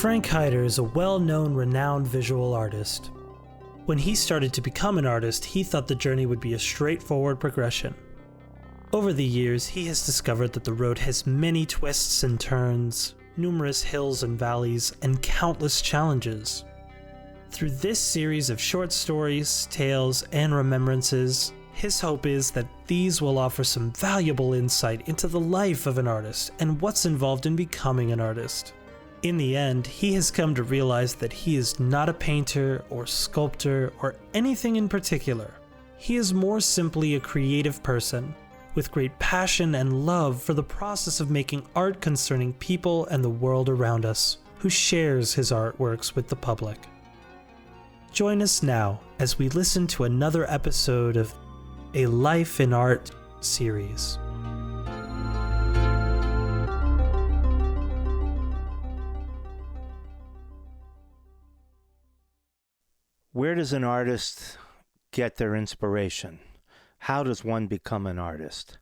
Frank Hyder is a well-known, renowned visual artist. When he started to become an artist, he thought the journey would be a straightforward progression. Over the years, he has discovered that the road has many twists and turns, numerous hills and valleys, and countless challenges. Through this series of short stories, tales, and remembrances, his hope is that these will offer some valuable insight into the life of an artist and what's involved in becoming an artist. In the end, he has come to realize that he is not a painter or sculptor or anything in particular. He is more simply a creative person with great passion and love for the process of making art concerning people and the world around us, who shares his artworks with the public. Join us now as we listen to another episode of A Life in Art series. Where does an artist get their inspiration? How does one become an artist?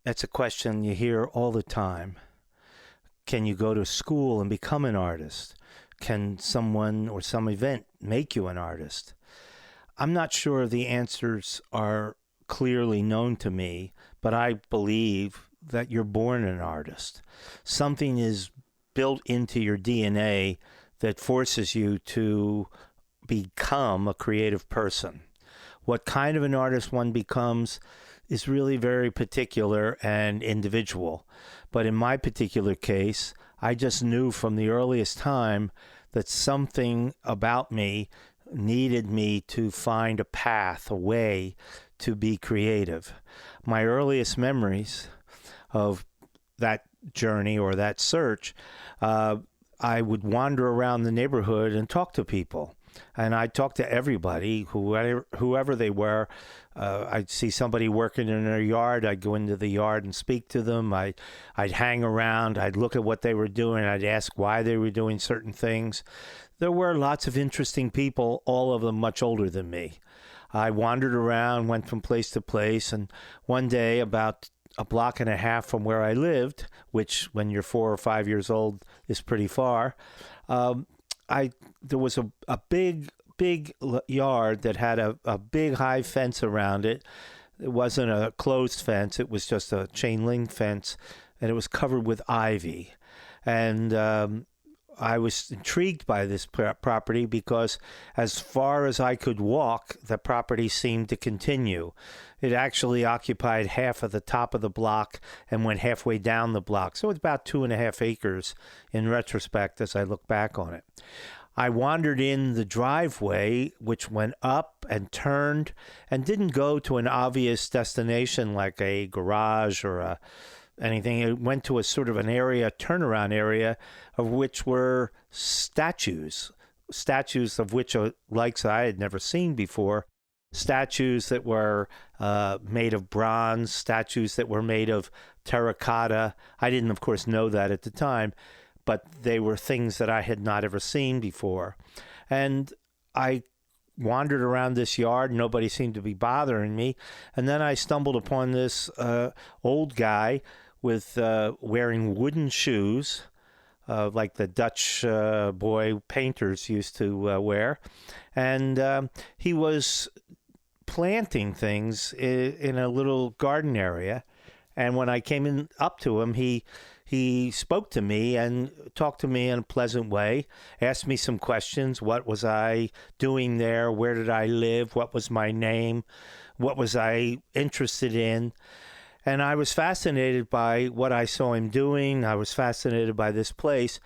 That's a question you hear all the time. Can you go to school and become an artist? Can someone or some event make you an artist? I'm not sure the answers are clearly known to me, but I believe that you're born an artist. Something is built into your DNA that forces you to become a creative person. What kind of an artist one becomes is really very particular and individual. But in my particular case, I just knew from the earliest time that something about me needed me to find a path, a way to be creative. My earliest memories of that journey or that search, I would wander around the neighborhood and talk to people. And I'd talk to everybody, whoever they were. I'd see somebody working in their yard. I'd go into the yard and speak to them. I'd hang around. I'd look at what they were doing. I'd ask why they were doing certain things. There were lots of interesting people, all of them much older than me. I wandered around, went from place to place, and one day, about a block and a half from where I lived, which when you're 4 or 5 years old is pretty far, there was a big yard that had a big high fence around it. It wasn't a closed fence. It was just a chain link fence, and it was covered with ivy. And I was intrigued by this property because as far as I could walk, the property seemed to continue. It actually occupied half of the top of the block and went halfway down the block. So it's about 2.5 acres in retrospect as I look back on it. I wandered in the driveway, which went up and turned and didn't go to an obvious destination like a garage or anything. It went to a sort of an area, turnaround area, of which were statues of which likes I had never seen before. Statues that were made of bronze, statues that were made of terracotta. I didn't, of course, know that at the time, but they were things that I had not ever seen before. And I wandered around this yard. Nobody seemed to be bothering me. And then I stumbled upon this old guy with wearing wooden shoes, like the Dutch boy painters used to wear. And he was planting things in a little garden area. And when I came up to him, he spoke to me and talked to me in a pleasant way, asked me some questions. What was I doing there? Where did I live? What was my name? What was I interested in? And I was fascinated by what I saw him doing. I was fascinated by this place.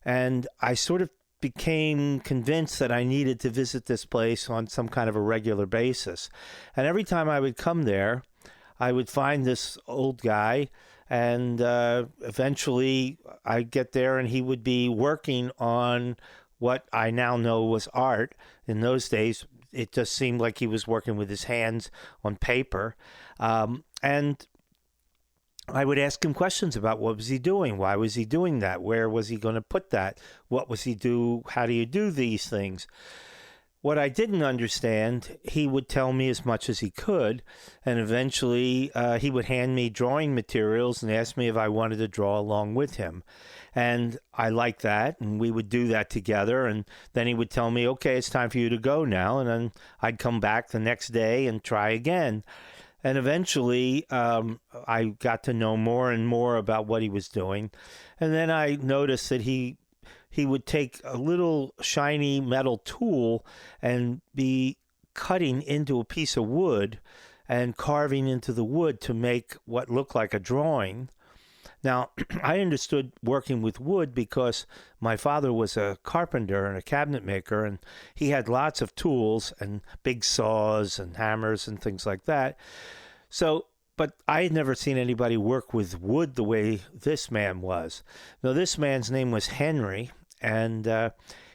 And I sort of became convinced that I needed to visit this place on some kind of a regular basis. And every time I would come there, I would find this old guy, and eventually I'd get there and he would be working on what I now know was art. In those days, it just seemed like he was working with his hands on paper. And I would ask him questions about what was he doing? Why was he doing that? Where was he going to put that? What was he do? How do you do these things? what I didn't understand, he would tell me as much as he could, and eventually he would hand me drawing materials and ask me if I wanted to draw along with him. And I liked that, and we would do that together, and then he would tell me, okay, it's time for you to go now, and then I'd come back the next day and try again. And eventually I got to know more and more about what he was doing, and then I noticed that he would take a little shiny metal tool and be cutting into a piece of wood and carving into the wood to make what looked like a drawing. Now, I understood working with wood because my father was a carpenter and a cabinet maker, and he had lots of tools and big saws and hammers and things like that. So, but I had never seen anybody work with wood the way this man was. Now, this man's name was Henry, and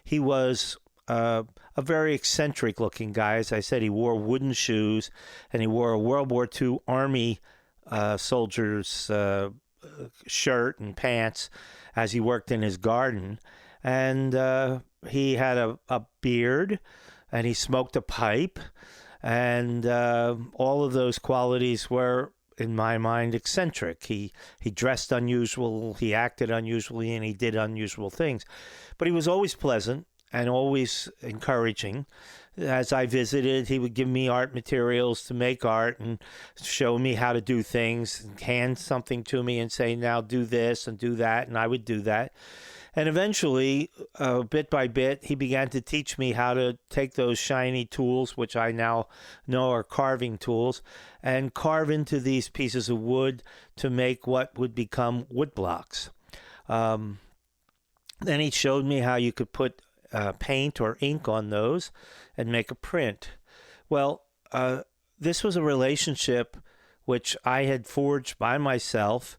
he was a very eccentric looking guy. As I said, he wore wooden shoes, and he wore a World War II Army soldier's shirt and pants as he worked in his garden. And he had a beard, and he smoked a pipe, and all of those qualities were, in my mind, eccentric. He dressed unusual, he acted unusually, and he did unusual things. But he was always pleasant and always encouraging. As I visited, he would give me art materials to make art and show me how to do things, and hand something to me and say, now do this and do that, and I would do that. And eventually, bit by bit, he began to teach me how to take those shiny tools, which I now know are carving tools, and carve into these pieces of wood to make what would become wood blocks. Then he showed me how you could put paint or ink on those and make a print. Well, this was a relationship which I had forged by myself.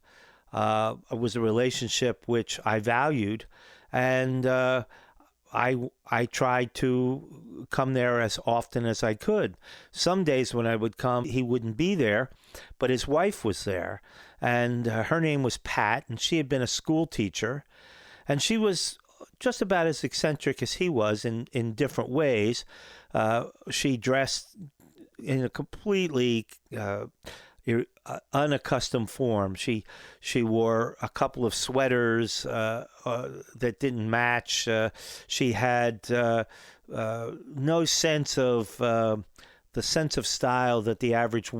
It was a relationship which I valued, and I tried to come there as often as I could. Some days when I would come, he wouldn't be there, but his wife was there, and her name was Pat, and she had been a school teacher, and she was just about as eccentric as he was in different ways. She dressed in a completely unaccustomed form. She wore a couple of sweaters that didn't match. She had no sense of the sense of style that the average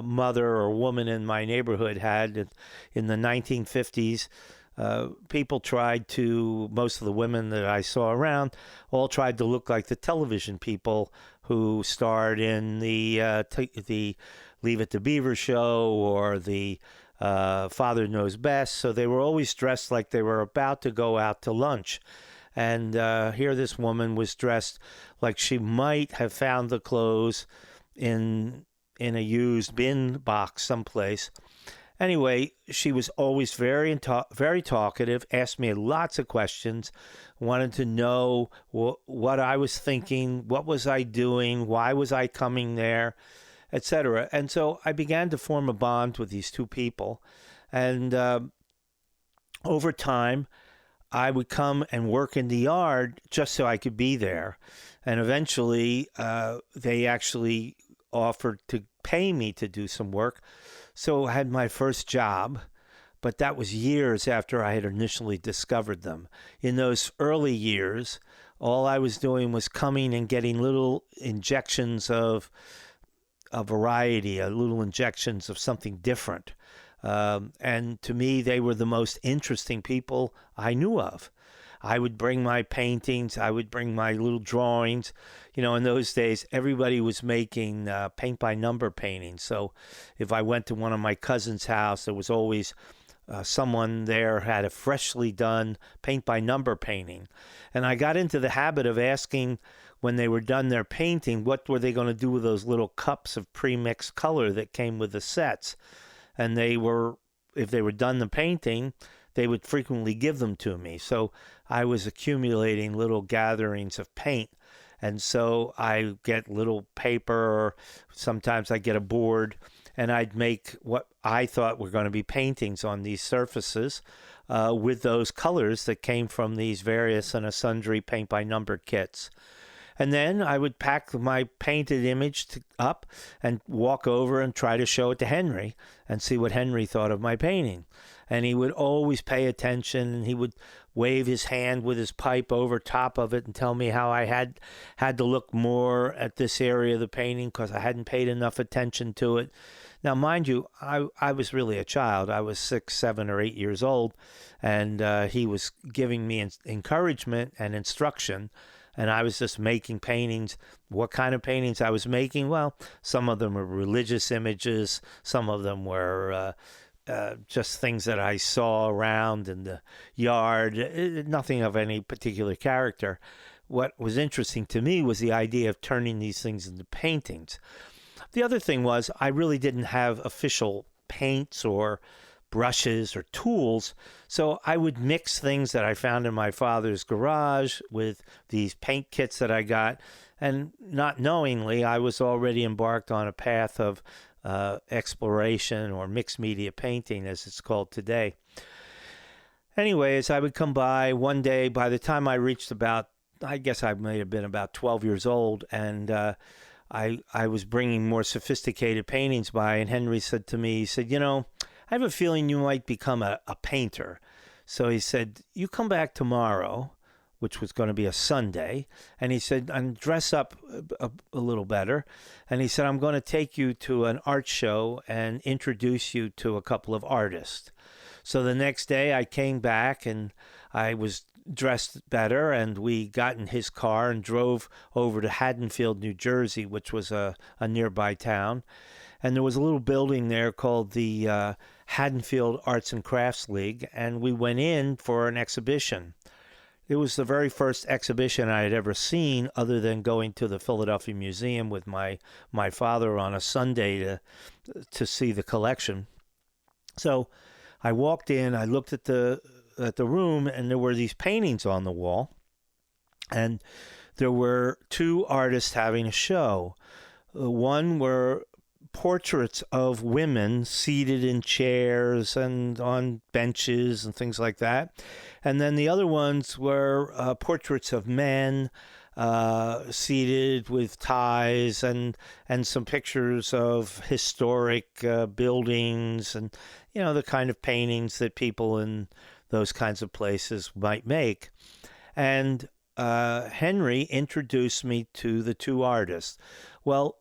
mother or woman in my neighborhood had in the 1950s. Most of the women that I saw around all tried to look like the television people who starred in the Leave It to Beaver show or the Father Knows Best. So they were always dressed like they were about to go out to lunch. And here this woman was dressed like she might have found the clothes in a used bin box someplace. Anyway, she was always very talkative, asked me lots of questions, wanted to know what I was thinking, what was I doing, why was I coming there, etc. And so I began to form a bond with these two people. And over time, I would come and work in the yard just so I could be there. And eventually, they actually offered to pay me to do some work. So I had my first job, but that was years after I had initially discovered them. In those early years, all I was doing was coming and getting little injections of a variety, little injections of something different. And to me, they were the most interesting people I knew of. I would bring my paintings, I would bring my little drawings. You know, in those days, everybody was making paint-by-number paintings. So if I went to one of my cousin's house, there was always someone there had a freshly done paint-by-number painting. And I got into the habit of asking, when they were done their painting, what were they going to do with those little cups of pre-mixed color that came with the sets? And if they were done the painting, they would frequently give them to me. So I was accumulating little gatherings of paint. And so I get little paper, or sometimes I get a board, and I'd make what I thought were going to be paintings on these surfaces with those colors that came from these various and sundry paint-by-number kits. And then I would pack my painted image up and walk over and try to show it to Henry and see what Henry thought of my painting. And he would always pay attention, and he would wave his hand with his pipe over top of it and tell me how I had to look more at this area of the painting because I hadn't paid enough attention to it. Now, mind you, I was really a child. I was 6, 7, or 8 years old, and he was giving me encouragement and instruction, and I was just making paintings. What kind of paintings I was making? Well, some of them were religious images. Some of them were just things that I saw around in the yard, nothing of any particular character. What was interesting to me was the idea of turning these things into paintings. The other thing was I really didn't have official paints or brushes or tools, so I would mix things that I found in my father's garage with these paint kits that I got, and not knowingly, I was already embarked on a path of exploration, or mixed media painting as it's called today. Anyways, I would come by one day. By the time I reached I guess I may have been about 12 years old, and I was bringing more sophisticated paintings by, and Henry said to me, he said, I have a feeling you might become a painter. So he said, you come back tomorrow, which was going to be a Sunday, and he said, and dress up a little better. And he said, I'm going to take you to an art show and introduce you to a couple of artists. So the next day I came back and I was dressed better, and we got in his car and drove over to Haddonfield, New Jersey, which was a nearby town. And there was a little building there called the Haddonfield Arts and Crafts League, and we went in for an exhibition. It was the very first exhibition I had ever seen, other than going to the Philadelphia Museum with my father on a Sunday to see the collection. So I walked in, I looked at the room, and there were these paintings on the wall, and there were two artists having a show. One were portraits of women seated in chairs and on benches and things like that. And then the other ones were portraits of men seated with ties, and some pictures of historic buildings, and, the kind of paintings that people in those kinds of places might make. And Henry introduced me to the two artists. Well,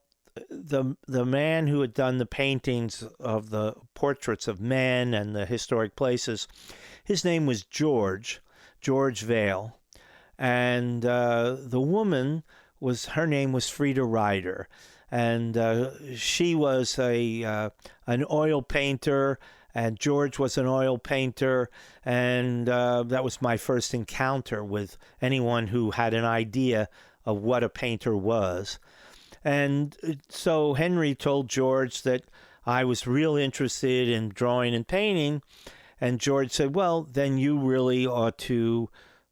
the man who had done the paintings of the portraits of men and the historic places, his name was George Vale, and the woman her name was Frida Ryder, and she was an oil painter, and George was an oil painter, and that was my first encounter with anyone who had an idea of what a painter was. And so Henry told George that I was real interested in drawing and painting, and George said, well, then you really ought to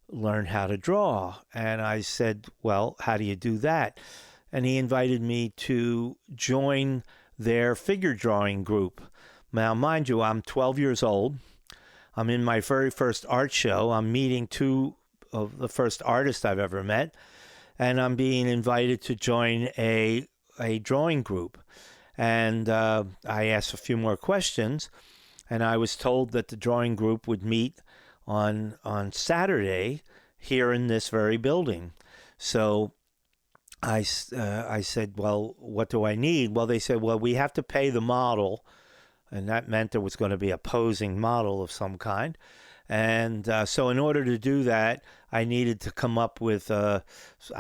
learn how to draw. And I said, well, how do you do that? And he invited me to join their figure drawing group. Now, mind you, I'm 12 years old. I'm in my very first art show. I'm meeting two of the first artists I've ever met, and I'm being invited to join a drawing group. And I asked a few more questions, and I was told that the drawing group would meet on Saturday here in this very building. So I said, well, what do I need? Well, they said, well, we have to pay the model, and that meant there was going to be a posing model of some kind. And so in order to do that, I needed to come up with, I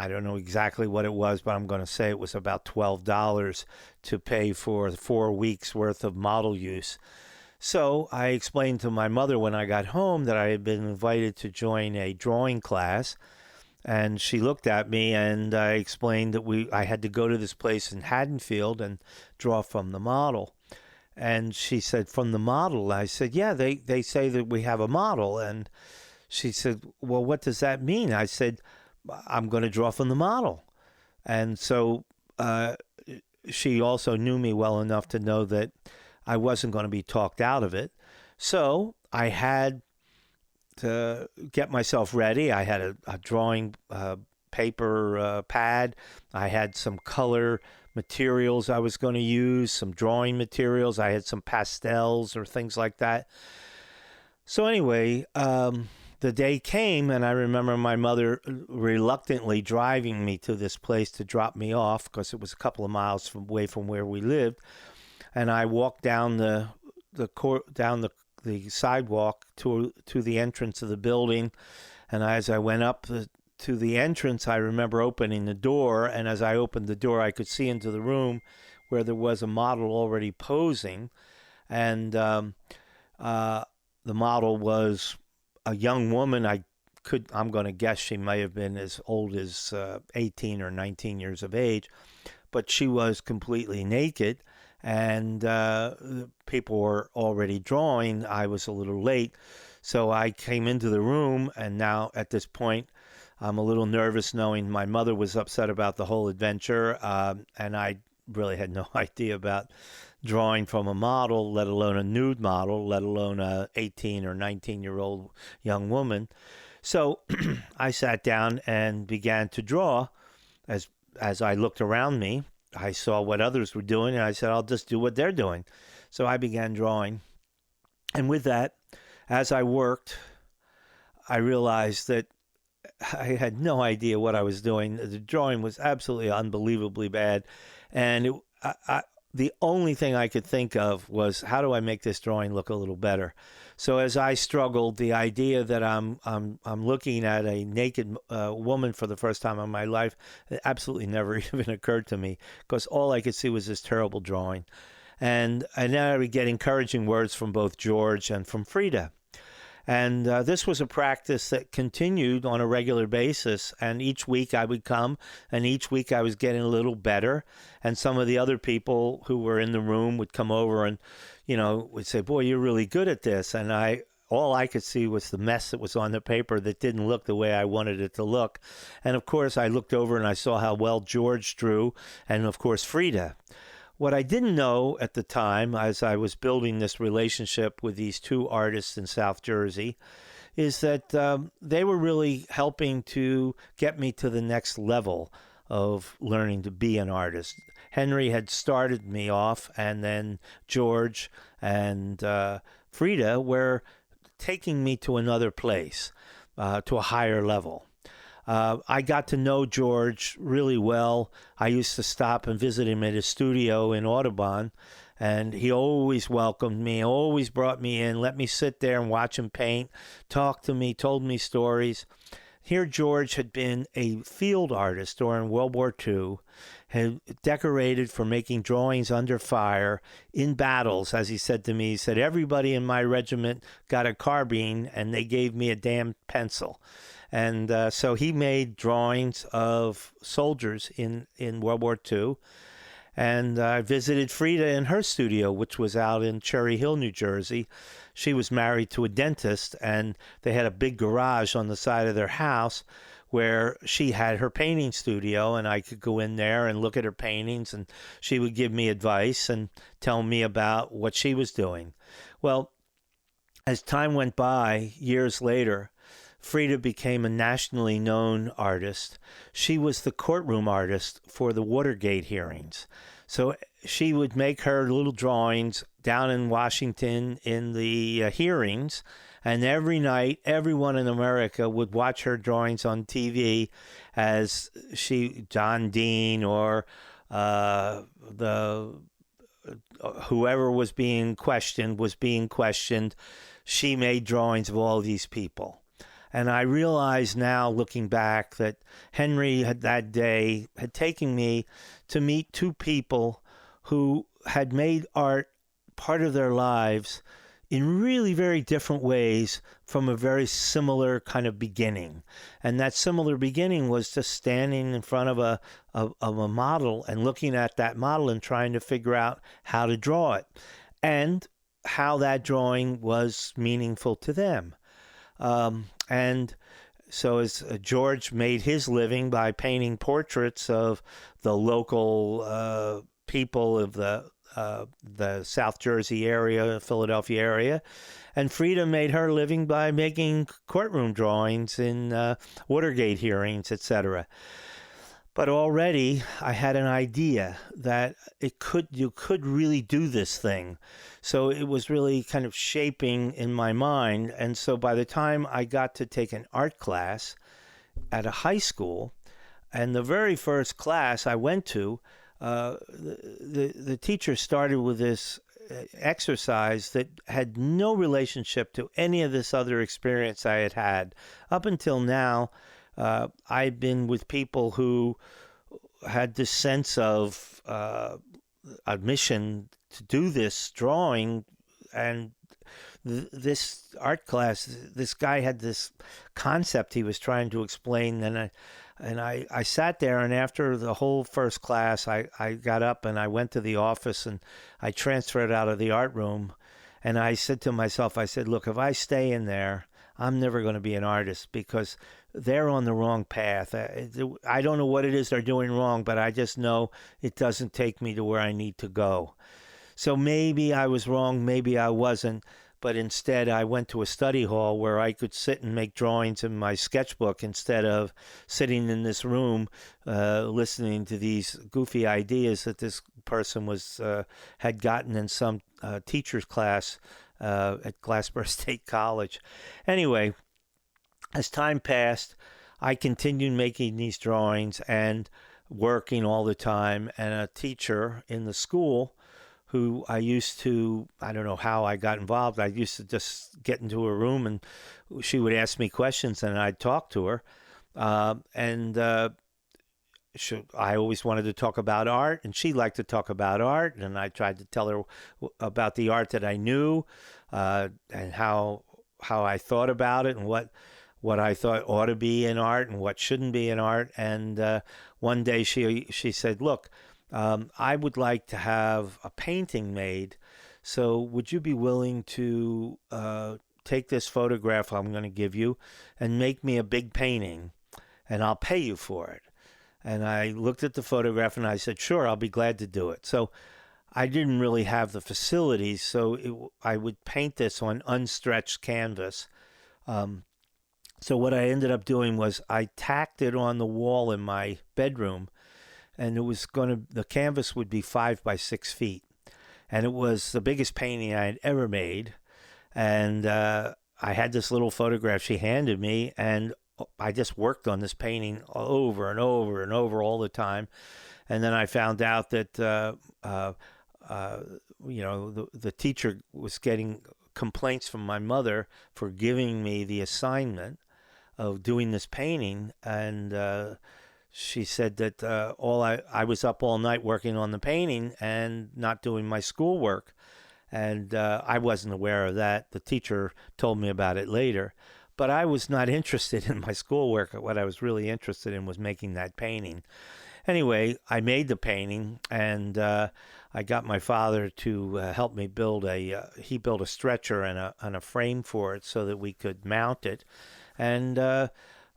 don't know exactly what it was, but I'm going to say it was about $12 to pay for 4 weeks worth of model use. So I explained to my mother when I got home that I had been invited to join a drawing class. And she looked at me, and I explained that I had to go to this place in Haddonfield and draw from the model. And she said, from the model? I said, yeah, they say that we have a model. And she said, well, what does that mean? I said, I'm going to draw from the model. And so she also knew me well enough to know that I wasn't going to be talked out of it. So I had to get myself ready. I had a drawing paper pad. I had some color materials I was going to use, some drawing materials. I had some pastels or things like that. So anyway, the day came, and I remember my mother reluctantly driving me to this place to drop me off because it was a couple of miles away from where we lived. And I walked down the sidewalk to the entrance of the building. And as I went up to the entrance, I remember opening the door. And as I opened the door, I could see into the room where there was a model already posing. And the model was a young woman. I'm going to guess she may have been as old as 18 or 19 years of age, but she was completely naked, and people were already drawing. I was a little late, so I came into the room, and now at this point, I'm a little nervous knowing my mother was upset about the whole adventure, and I really had no idea about drawing from a model, let alone a nude model, let alone a 18 or 19-year-old young woman. So I sat down and began to draw. As I looked around me, I saw what others were doing, and I said, I'll just do what they're doing. So I began drawing. And with that, as I worked, I realized that I had no idea what I was doing. The drawing was absolutely unbelievably bad. And the only thing I could think of was, how do I make this drawing look a little better? So as I struggled, the idea that I'm looking at a naked woman for the first time in my life, it absolutely never even occurred to me, because all I could see was this terrible drawing. And then I would get encouraging words from both George and from Frida. And this was a practice that continued on a regular basis. And each week I would come, and each week I was getting a little better. And some of the other people who were in the room would come over and, would say, boy, you're really good at this. And all I could see was the mess that was on the paper that didn't look the way I wanted it to look. And of course, I looked over and I saw how well George drew, and of course, Frida. What I didn't know at the time, as I was building this relationship with these two artists in South Jersey, is that they were really helping to get me to the next level of learning to be an artist. Henry had started me off, and then George and Frida were taking me to another place, to a higher level. I got to know George really well. I used to stop and visit him at his studio in Audubon, and he always welcomed me, always brought me in, let me sit there and watch him paint, talk to me, told me stories. Here George had been a field artist during World War II, had decorated for making drawings under fire in battles. As he said to me, he said, everybody in my regiment got a carbine and they gave me a damn pencil. And so he made drawings of soldiers in World War II. And I visited Frida in her studio, which was out in Cherry Hill, New Jersey. She was married to a dentist, and they had a big garage on the side of their house where she had her painting studio, and I could go in there and look at her paintings, and she would give me advice and tell me about what she was doing. Well, as time went by, years later, Frida became a nationally known artist. She was the courtroom artist for the Watergate hearings. So she would make her little drawings down in Washington in the hearings, and every night, everyone in America would watch her drawings on TV as John Dean or whoever was being questioned. She made drawings of all these people. And I realize now, looking back, that Henry that day had taken me to meet two people who had made art part of their lives in really very different ways from a very similar kind of beginning. And that similar beginning was just standing in front of a model and looking at that model and trying to figure out how to draw it and how that drawing was meaningful to them. And so as George made his living by painting portraits of the local people of the the South Jersey area, Philadelphia area. And Frida made her living by making courtroom drawings in Watergate hearings, etc. But already I had an idea that you could really do this thing. So it was really kind of shaping in my mind. And so by the time I got to take an art class at a high school, and the very first class I went to, the teacher started with this exercise that had no relationship to any of this other experience I had had. Up until now, I've been with people who had this sense of a mission to do this drawing, and this art class, this guy had this concept he was trying to explain, and I sat there, and after the whole first class, I got up and I went to the office and I transferred out of the art room, and I said to myself, I said, look, if I stay in there, I'm never going to be an artist, because they're on the wrong path. I don't know what it is they're doing wrong, but I just know it doesn't take me to where I need to go. So maybe I was wrong, maybe I wasn't, but instead I went to a study hall where I could sit and make drawings in my sketchbook instead of sitting in this room listening to these goofy ideas that this person had gotten in some teacher's class at Glassboro State College. Anyway, as time passed, I continued making these drawings and working all the time, and a teacher in the school who I don't know how I got involved. I used to just get into a room and she would ask me questions and I'd talk to her. I always wanted to talk about art, and she liked to talk about art, and I tried to tell her about the art that I knew and how I thought about it, and what I thought ought to be in art and what shouldn't be in art. And one day she said, look, I would like to have a painting made, so would you be willing to take this photograph I'm going to give you and make me a big painting, and I'll pay you for it? And I looked at the photograph and I said, sure, I'll be glad to do it. So I didn't really have the facilities, so I would paint this on unstretched canvas. So what I ended up doing was I tacked it on the wall in my bedroom, and the canvas would be 5 by 6 feet. And it was the biggest painting I had ever made. And I had this little photograph she handed me, and I just worked on this painting over and over and over all the time. And then I found out that, the teacher was getting complaints from my mother for giving me the assignment of doing this painting. And she said that I was up all night working on the painting and not doing my schoolwork. And I wasn't aware of that. The teacher told me about it later. But I was not interested in my schoolwork. What I was really interested in was making that painting. Anyway, I made the painting, and I got my father to help me he built a stretcher and a frame for it so that we could mount it. And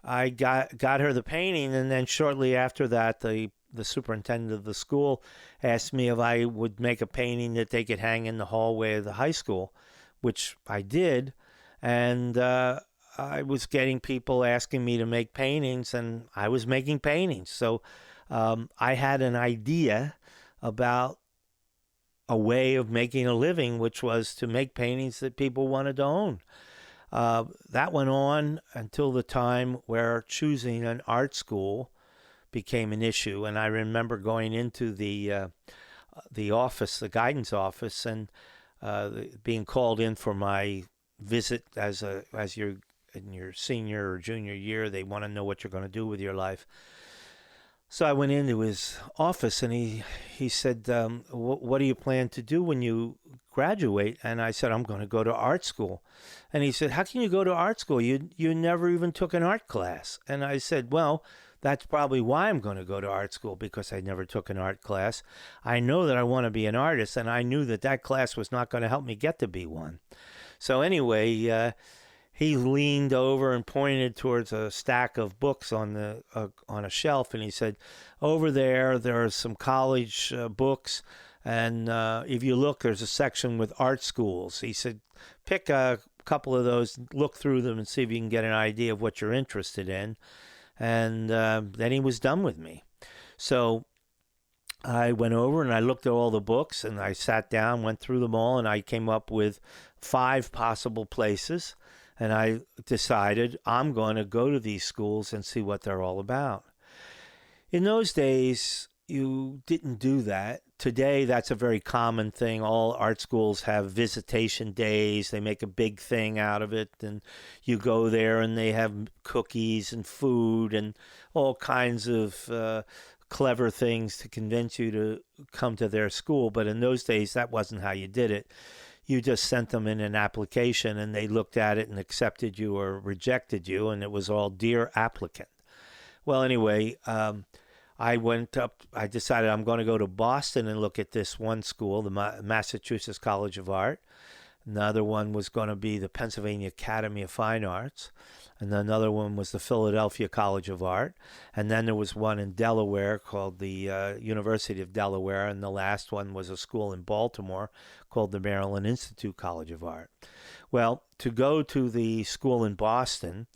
I got her the painting, and then shortly after that, the superintendent of the school asked me if I would make a painting that they could hang in the hallway of the high school, which I did. And I was getting people asking me to make paintings, and I was making paintings. So I had an idea about a way of making a living, which was to make paintings that people wanted to own. That went on until the time where choosing an art school became an issue. And I remember going into the office, the guidance office, and being called in for my visit as you're in your senior or junior year. They want to know what you're going to do with your life. So I went into his office, and he said, what do you plan to do when you graduate? And I said, I'm going to go to art school. And he said, how can you go to art school? You never even took an art class. And I said, well, that's probably why I'm going to go to art school, because I never took an art class. I know that I want to be an artist, and I knew that class was not going to help me get to be one. So anyway, he leaned over and pointed towards a stack of books on a shelf, and he said, over there are some college books, And if you look, there's a section with art schools. He said, pick a couple of those, look through them, and see if you can get an idea of what you're interested in. And then he was done with me. So I went over and I looked at all the books, and I sat down, went through them all, and I came up with 5 possible places. And I decided I'm going to go to these schools and see what they're all about. In those days, you didn't do that. Today, that's a very common thing. All art schools have visitation days. They make a big thing out of it. And you go there and they have cookies and food and all kinds of clever things to convince you to come to their school. But in those days, that wasn't how you did it. You just sent them in an application and they looked at it and accepted you or rejected you. And it was all dear applicant. Well, anyway, I decided I'm going to go to Boston and look at this one school, the Massachusetts College of Art. Another one was going to be the Pennsylvania Academy of Fine Arts. And another one was the Philadelphia College of Art. And then there was one in Delaware called the University of Delaware. And the last one was a school in Baltimore called the Maryland Institute College of Art. Well, to go to the school in Boston,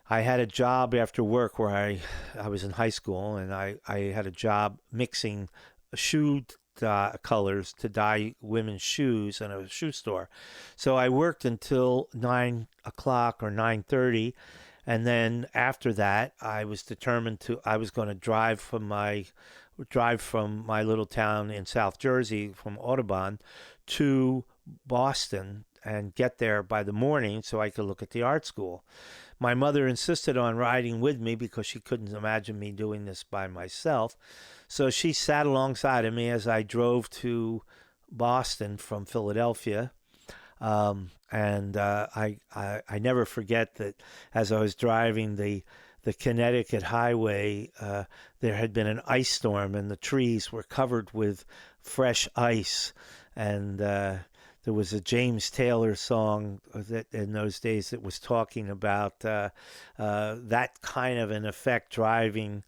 I had a job after work where I was in high school, and I had a job mixing shoe colors to dye women's shoes in a shoe store. So I worked until 9 o'clock or 9:30, and then after that, I was going to drive from my little town in South Jersey, from Audubon, to Boston and get there by the morning so I could look at the art school. My mother insisted on riding with me because she couldn't imagine me doing this by myself. So she sat alongside of me as I drove to Boston from Philadelphia. I never forget that as I was driving the Connecticut highway, there had been an ice storm and the trees were covered with fresh ice. And there was a James Taylor song that in those days that was talking about that kind of an effect, driving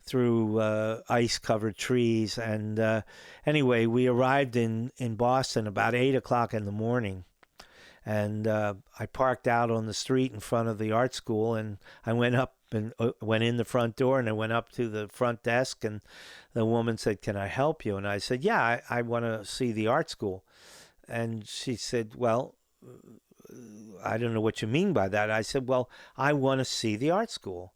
through ice-covered trees. And anyway, we arrived in Boston about 8 o'clock in the morning. And I parked out on the street in front of the art school, and I went up and went in the front door, and I went up to the front desk, and the woman said, "Can I help you?" And I said, "Yeah, I want to see the art school." And she said, "Well, I don't know what you mean by that." I said, "Well, I want to see the art school."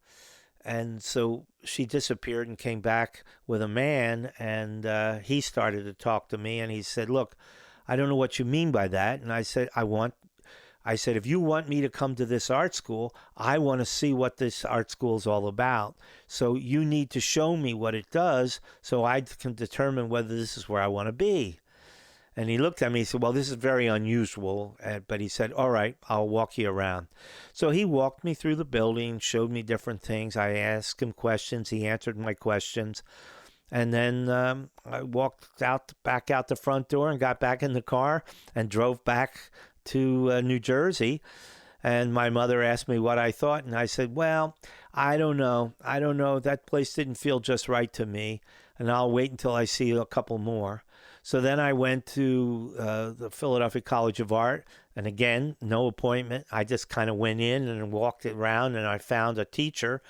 And so she disappeared and came back with a man, and he started to talk to me, and he said, "Look, I don't know what you mean by that." And I said, if you want me to come to this art school, I want to see what this art school is all about. So you need to show me what it does so I can determine whether this is where I want to be. And he looked at me, he said, "Well, this is very unusual." But he said, "All right, I'll walk you around." So he walked me through the building, showed me different things. I asked him questions. He answered my questions. And then I walked back out the front door and got back in the car and drove back to New Jersey. And my mother asked me what I thought. And I said, "Well, I don't know. That place didn't feel just right to me. And I'll wait until I see a couple more." So then I went to the Philadelphia College of Art. And again, no appointment. I just kind of went in and walked around, and I found a teacher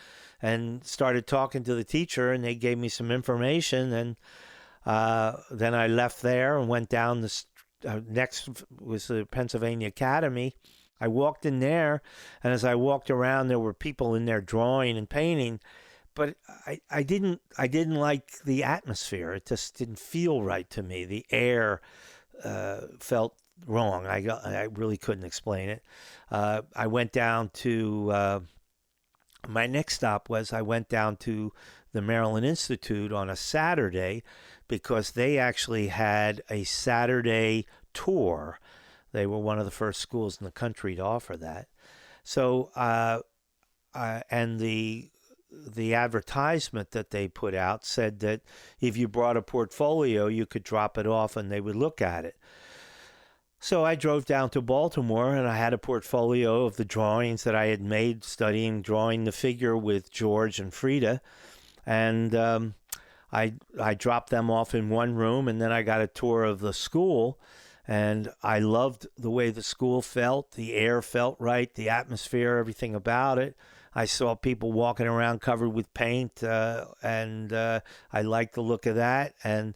and started talking to the teacher, and they gave me some information. And then I left there and went down next was the Pennsylvania Academy. I walked in there, and as I walked around, there were people in there drawing and painting, but I didn't like the atmosphere. It just didn't feel right to me. The air felt wrong. I really couldn't explain it. I went down to my next stop was I went down to the Maryland Institute on a Saturday because they actually had a Saturday tour. They were one of the first schools in the country to offer that. So, and the advertisement that they put out said that if you brought a portfolio, you could drop it off and they would look at it. So I drove down to Baltimore, and I had a portfolio of the drawings that I had made drawing the figure with George and Frida. And I dropped them off in one room, and then I got a tour of the school, and I loved the way the school felt. The air felt right, the atmosphere, everything about it. I saw people walking around covered with paint, and I liked the look of that. And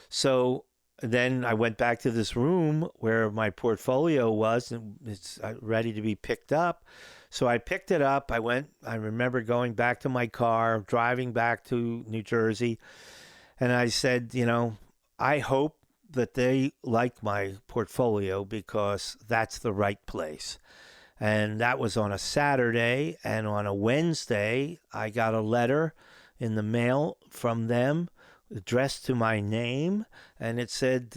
so then I went back to this room where my portfolio was, and it's ready to be picked up. So I picked it up. I remember going back to my car, driving back to New Jersey, and I said, I hope that they like my portfolio because that's the right place. And that was on a Saturday, and on a Wednesday, I got a letter in the mail from them addressed to my name, and it said,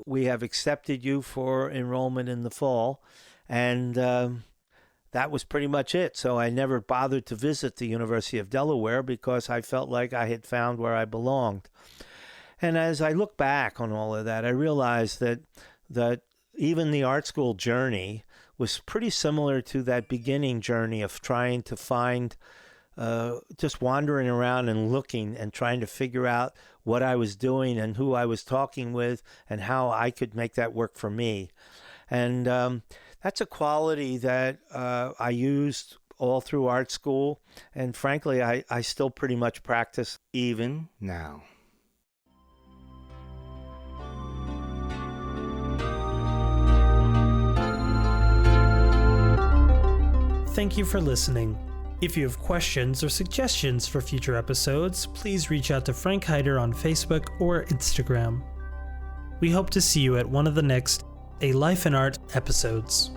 we have accepted you for enrollment in the fall. And that was pretty much it. So I never bothered to visit the University of Delaware because I felt like I had found where I belonged. And as I look back on all of that, I realized that even the art school journey was pretty similar to that beginning journey of trying to find, just wandering around and looking and trying to figure out what I was doing and who I was talking with and how I could make that work for me. And that's a quality that I used all through art school. And frankly, I still pretty much practice even now. Thank you for listening. If you have questions or suggestions for future episodes, please reach out to Frank Hyder on Facebook or Instagram. We hope to see you at one of the next A Life in Art episodes.